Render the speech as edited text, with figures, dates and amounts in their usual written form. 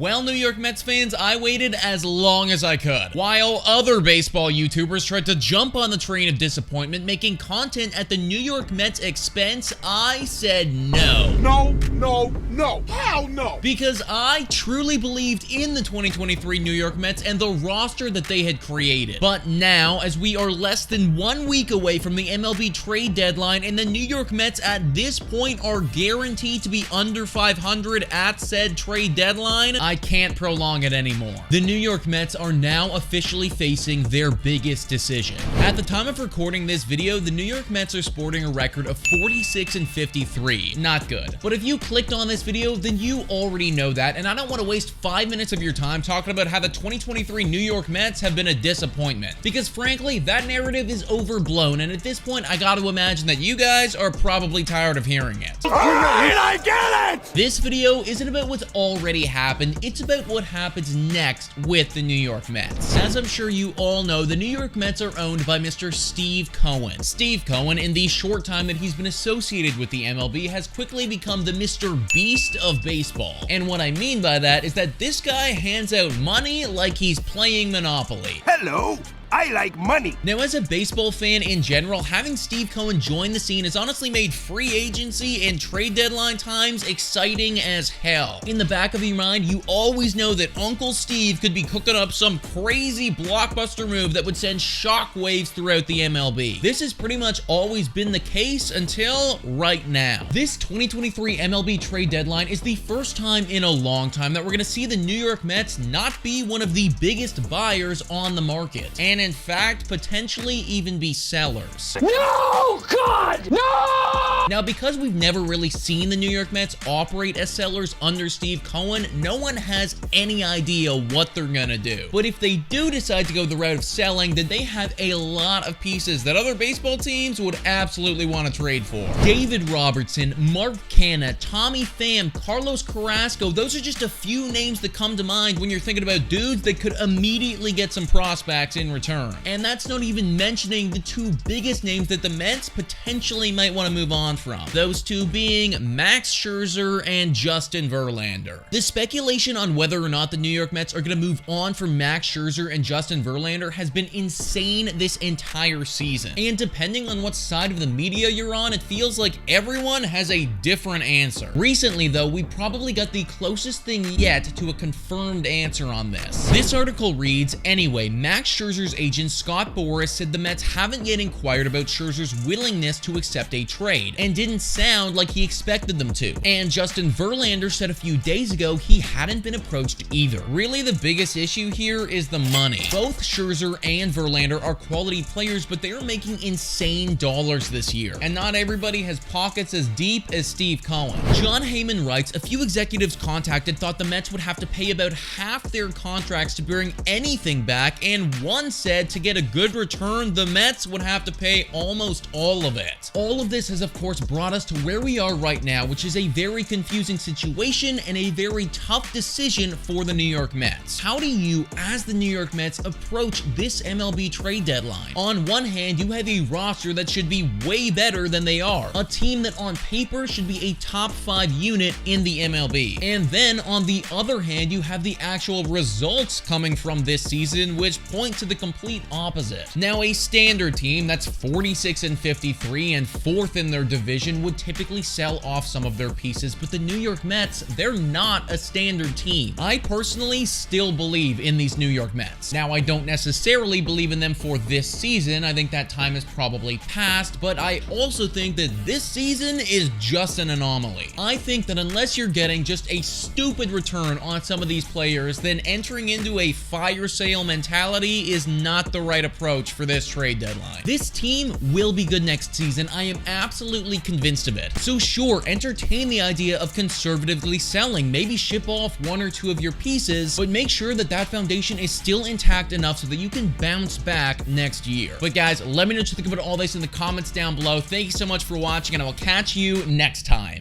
Well, New York Mets fans, I waited as long as I could. While other baseball YouTubers tried to jump on the train of disappointment, making content at the New York Mets' expense, I said no. No. Hell no! Because I truly believed in the 2023 New York Mets and the roster that they had created. But now, as we are less than 1 week away from the MLB Trade Deadline, and the New York Mets at this point are guaranteed to be under 500 at said trade deadline, I can't prolong it anymore. The New York Mets are now officially facing their biggest decision. At the time of recording this video, the New York Mets are sporting a record of 46-53. Not good. But if you clicked on this video, then you already know that, and I don't want to waste 5 minutes of your time talking about how the 2023 New York Mets have been a disappointment. Because frankly, that narrative is overblown, and at this point, I gotta imagine that you guys are probably tired of hearing it. Alright, I get it! This video isn't about what's already happened, it's about what happens next with the New York Mets. As I'm sure you all know, the New York Mets are owned by Mr. Steve Cohen. Steve Cohen, in the short time that he's been associated with the MLB, has quickly become the Mr. Beast of baseball. And what I mean by that is that this guy hands out money like he's playing Monopoly. Hello? I like money. Now, as a baseball fan in general, having Steve Cohen join the scene has honestly made free agency and trade deadline times exciting as hell. In the back of your mind, you always know that Uncle Steve could be cooking up some crazy blockbuster move that would send shockwaves throughout the MLB. This has pretty much always been the case until right now. This 2023 MLB trade deadline is the first time in a long time that we're going to see the New York Mets not be one of the biggest buyers on the market, and in fact, potentially even be sellers. No! God! No! Now, because we've never really seen the New York Mets operate as sellers under Steve Cohen, no one has any idea what they're gonna do. But if they do decide to go the route of selling, then they have a lot of pieces that other baseball teams would absolutely want to trade for. David Robertson, Mark Canha, Tommy Pham, Carlos Carrasco, those are just a few names that come to mind when you're thinking about dudes that could immediately get some prospects in return. And that's not even mentioning the two biggest names that the Mets potentially might want to move on from. Those two being Max Scherzer and Justin Verlander. The speculation on whether or not the New York Mets are going to move on from Max Scherzer and Justin Verlander has been insane this entire season. And depending on what side of the media you're on, it feels like everyone has a different answer. Recently, though, we probably got the closest thing yet to a confirmed answer on this. This article reads, anyway, Max Scherzer's agent Scott Boras said the Mets haven't yet inquired about Scherzer's willingness to accept a trade, and didn't sound like he expected them to. And Justin Verlander said a few days ago he hadn't been approached either. Really, the biggest issue here is the money. Both Scherzer and Verlander are quality players, but they are making insane dollars this year, and not everybody has pockets as deep as Steve Cohen. John Heyman writes, a few executives contacted thought the Mets would have to pay about half their contracts to bring anything back, and one said to get a good return, the Mets would have to pay almost all of it. All of this has, of course, brought us to where we are right now, which is a very confusing situation and a very tough decision for the New York Mets. How do you, as the New York Mets, approach this MLB trade deadline? On one hand, you have a roster that should be way better than they are. A team that on paper should be a top 5 unit in the MLB. And then on the other hand, you have the actual results coming from this season, which point to the complete opposite. Now, a standard team that's 46-53 and 4th in their division would typically sell off some of their pieces, but the New York Mets, they're not a standard team. I personally still believe in these New York Mets. Now, I don't necessarily believe in them for this season. I think that time has probably passed, but I also think that this season is just an anomaly. I think that unless you're getting just a stupid return on some of these players, then entering into a fire sale mentality is not the right approach for this trade deadline. This team will be good next season. I am absolutely convinced of it. So sure, entertain the idea of conservatively selling, maybe ship off 1 or 2 of your pieces, but make sure that that foundation is still intact enough so that you can bounce back next year. But guys, let me know what you think about all this in the comments down below. Thank you so much for watching, and I will catch you next time.